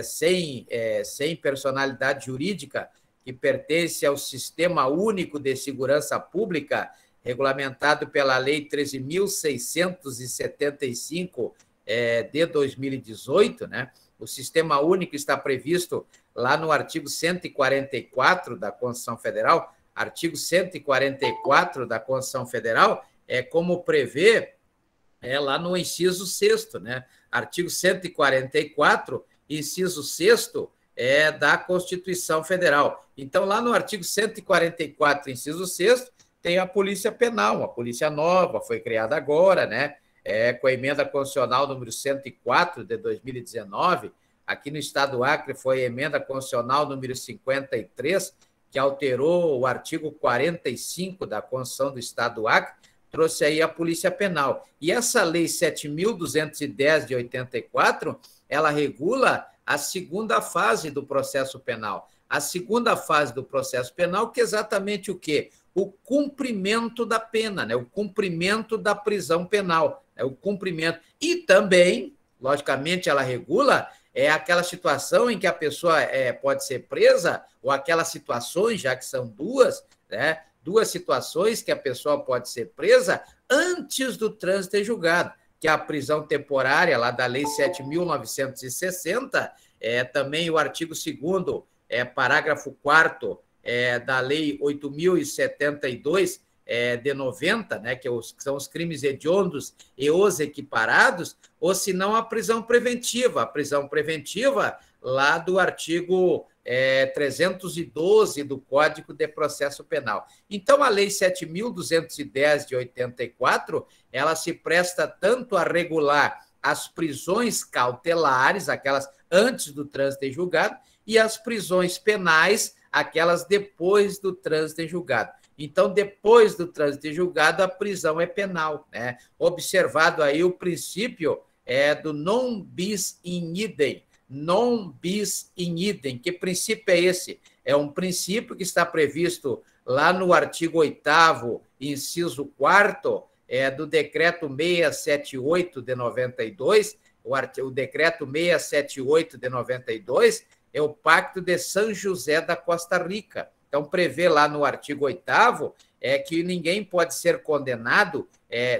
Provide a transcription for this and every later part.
sem personalidade jurídica, que pertence ao Sistema Único de Segurança Pública, regulamentado pela Lei 13.675 de 2018, né? O Sistema Único está previsto lá no artigo 144 da Constituição Federal. Artigo 144 da Constituição Federal como prevê lá no inciso 6º, né? Artigo 144, inciso 6º, da Constituição Federal. Então, lá no artigo 144, inciso 6º, tem a Polícia Penal, uma polícia nova, foi criada agora, né? Com a emenda constitucional número 104 de 2019. Aqui no estado do Acre foi a emenda constitucional número 53, que alterou o artigo 45 da Constituição do estado do Acre, trouxe aí a Polícia Penal. E essa Lei 7.210 de 84, ela regula a segunda fase do processo penal. A segunda fase do processo penal, que é exatamente o quê? O cumprimento da pena, né? O cumprimento da prisão penal, né? O cumprimento. E também, logicamente, ela regula aquela situação em que a pessoa pode ser presa, ou aquelas situações, já que são duas, né? Duas situações que a pessoa pode ser presa antes do trânsito em julgado, que é a prisão temporária, lá da Lei 7.960, também o artigo 2º, parágrafo 4º, da Lei 8.072, de 90, né, que são os crimes hediondos e os equiparados, ou se não a prisão preventiva lá do artigo 312 do Código de Processo Penal. Então, a Lei 7.210 de 84, ela se presta tanto a regular as prisões cautelares, aquelas antes do trânsito em julgado, e as prisões penais, aquelas depois do trânsito em julgado. Então, depois do trânsito em julgado, a prisão é penal, né? Observado aí o princípio do non bis in idem. Non bis in idem. Que princípio é esse? É um princípio que está previsto lá no artigo 8º, inciso 4º, do Decreto 678 de 92, o Decreto 678 de 92 é o Pacto de São José da Costa Rica. Então, prevê lá no artigo 8º que ninguém pode ser condenado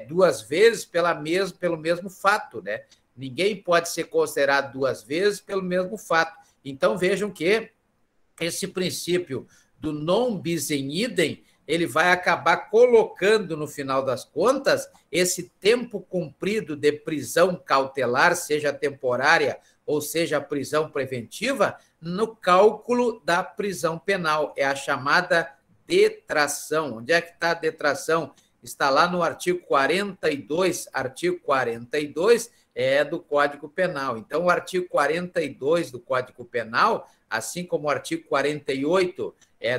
duas vezes pelo mesmo fato, né? Ninguém pode ser considerado duas vezes pelo mesmo fato. Então, vejam que esse princípio do non bis in idem, ele vai acabar colocando, no final das contas, esse tempo cumprido de prisão cautelar, seja temporária ou seja prisão preventiva, no cálculo da prisão penal. É a chamada detração. Onde é que está a detração? Está lá no artigo 42, do Código Penal. Então, o artigo 42 do Código Penal, assim como o artigo 48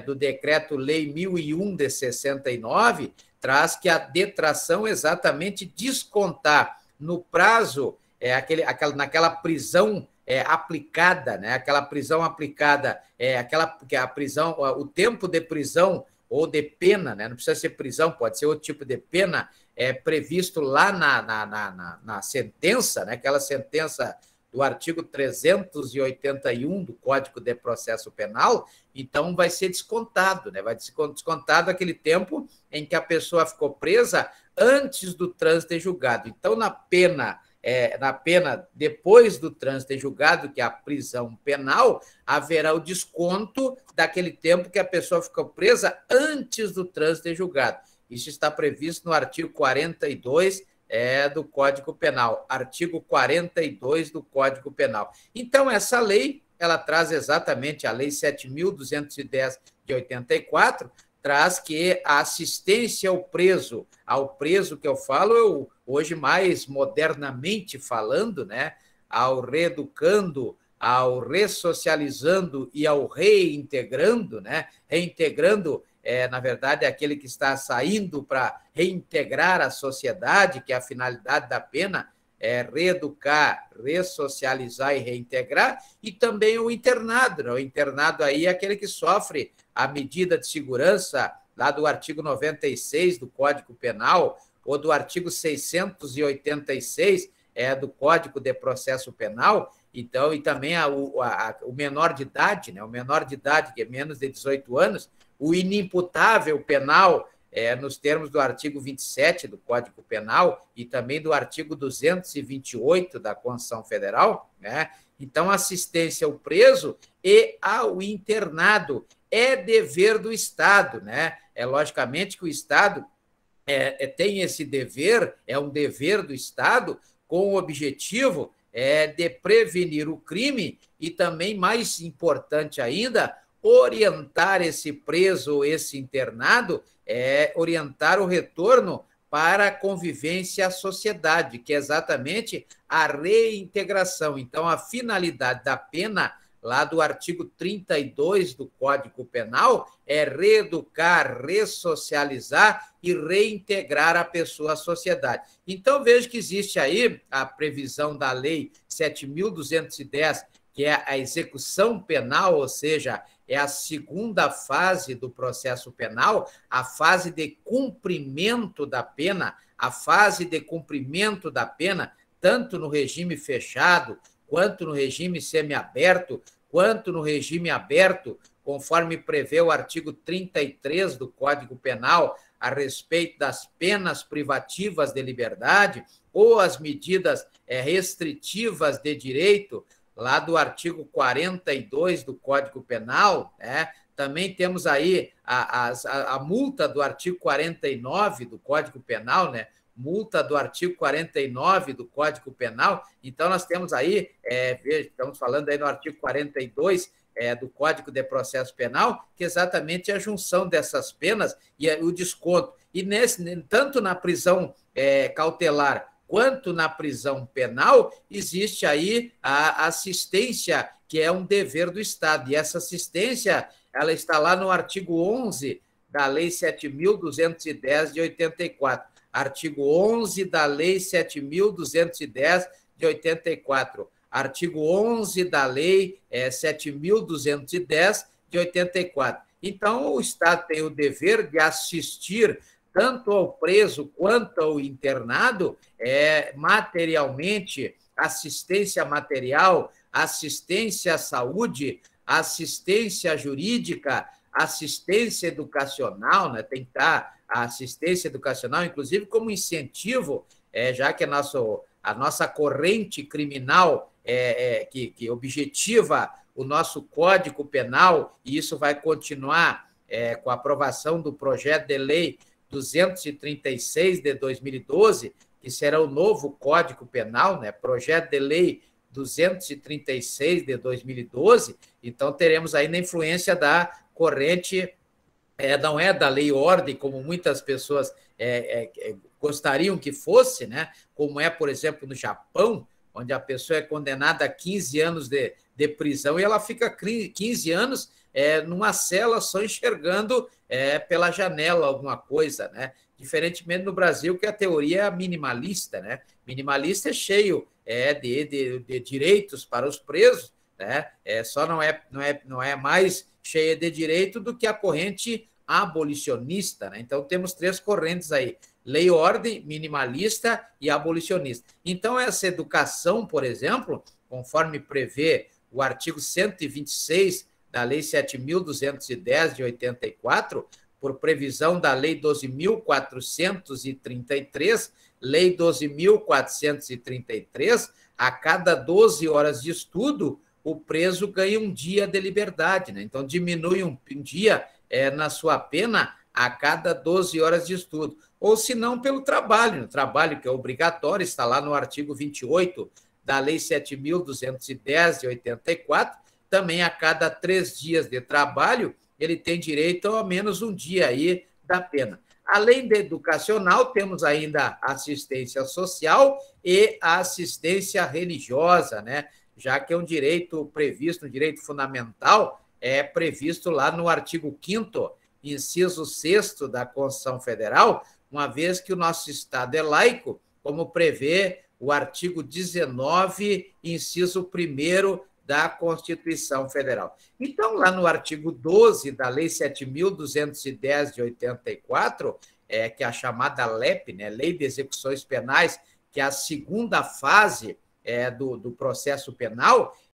do Decreto-Lei 1001 de 69, traz que a detração exatamente descontar no prazo, naquela prisão aplicada, né? Aquela prisão aplicada, a prisão, o tempo de prisão ou de pena, né? Não precisa ser prisão, pode ser outro tipo de pena, previsto lá na sentença, né? Aquela sentença do artigo 381 do Código de Processo Penal. Então, vai ser descontado, né? Vai ser descontado aquele tempo em que a pessoa ficou presa antes do trânsito em julgado. Então, na pena depois do trânsito em julgado, que é a prisão penal, haverá o desconto daquele tempo que a pessoa ficou presa antes do trânsito em julgado. Isso está previsto no artigo 42 do Código Penal. Artigo 42 do Código Penal. Então, essa lei, ela traz exatamente a Lei 7.210 de 84, traz que a assistência ao preso que eu falo, hoje mais modernamente falando, né, ao reeducando, ao ressocializando e ao reintegrando, né, reintegrando, na verdade, é aquele que está saindo para reintegrar a sociedade, que é a finalidade da pena, reeducar, ressocializar e reintegrar, e também o internado, né? O internado aí é aquele que sofre a medida de segurança lá do artigo 96 do Código Penal, ou do artigo 686 do Código de Processo Penal, Então, e também o menor de idade, né? O menor de idade, que é menos de 18 anos, o inimputável penal, nos termos do artigo 27 do Código Penal e também do artigo 228 da Constituição Federal, né? Então, assistência ao preso e ao internado é dever do Estado, né? Logicamente que o Estado tem esse dever, é um dever do Estado, com o objetivo de prevenir o crime e também, mais importante ainda, orientar esse preso, esse internado, orientar o retorno para a convivência à sociedade, que é exatamente a reintegração. Então, a finalidade da pena, lá do artigo 32 do Código Penal, é reeducar, ressocializar e reintegrar a pessoa à sociedade. Então, vejo que existe aí a previsão da Lei 7.210, que é a execução penal, ou seja, é a segunda fase do processo penal, a fase de cumprimento da pena, tanto no regime fechado, quanto no regime semiaberto, quanto no regime aberto, conforme prevê o artigo 33 do Código Penal, a respeito das penas privativas de liberdade ou as medidas restritivas de direito, lá do artigo 42 do Código Penal, né? Também temos aí a multa do artigo 49 do Código Penal, né? Multa do artigo 49 do Código Penal. Então, nós temos aí, estamos falando aí no artigo 42 do Código de Processo Penal, que exatamente é a junção dessas penas e o desconto. E tanto na prisão cautelar quanto na prisão penal, existe aí a assistência, que é um dever do Estado. E essa assistência, ela está lá no artigo 11 da Lei 7.210 de 84. Artigo 11 da Lei 7.210 de 84. Artigo 11 da Lei 7.210 de 84. Então, o Estado tem o dever de assistir tanto ao preso quanto ao internado, materialmente, assistência material, assistência à saúde, assistência jurídica, assistência educacional, né? Tem que estar a assistência educacional, inclusive como incentivo, já que a nossa corrente criminal que objetiva o nosso Código Penal, e isso vai continuar com a aprovação do projeto de lei 236 de 2012, que será o novo Código Penal, né? Projeto de lei 236 de 2012, então teremos aí na influência da corrente, não é da lei ordem, como muitas pessoas gostariam que fosse, né? Como é, por exemplo, no Japão, onde a pessoa é condenada a 15 anos de prisão e ela fica 15 anos numa cela só enxergando pela janela alguma coisa, né? Diferentemente no Brasil, que a teoria é minimalista, né? Minimalista é cheio de direitos para os presos, né? Só não é mais cheia de direito do que a corrente abolicionista, né? Então, temos três correntes aí: lei ordem, minimalista e abolicionista. Então, essa educação, por exemplo, conforme prevê o artigo 126 da Lei 7.210 de 84, por previsão da Lei 12.433, Lei 12.433, a cada 12 horas de estudo, o preso ganha um dia de liberdade, né? Então, diminui um dia na sua pena a cada 12 horas de estudo. Ou, se não, pelo trabalho. O trabalho que é obrigatório, está lá no artigo 28 da Lei 7.210 de 84, também a cada 3 dias de trabalho, ele tem direito a ao menos um dia aí da pena. Além da educacional, temos ainda a assistência social e a assistência religiosa, né? Já que é um direito previsto, um direito fundamental, previsto lá no artigo 5º, inciso 6º da Constituição Federal, uma vez que o nosso Estado é laico, como prevê o artigo 19, inciso 1º da Constituição Federal. Então, lá no artigo 12 da Lei 7.210 de 84, que é a chamada LEP, né, Lei de Execuções Penais, que é a segunda fase do processo penal,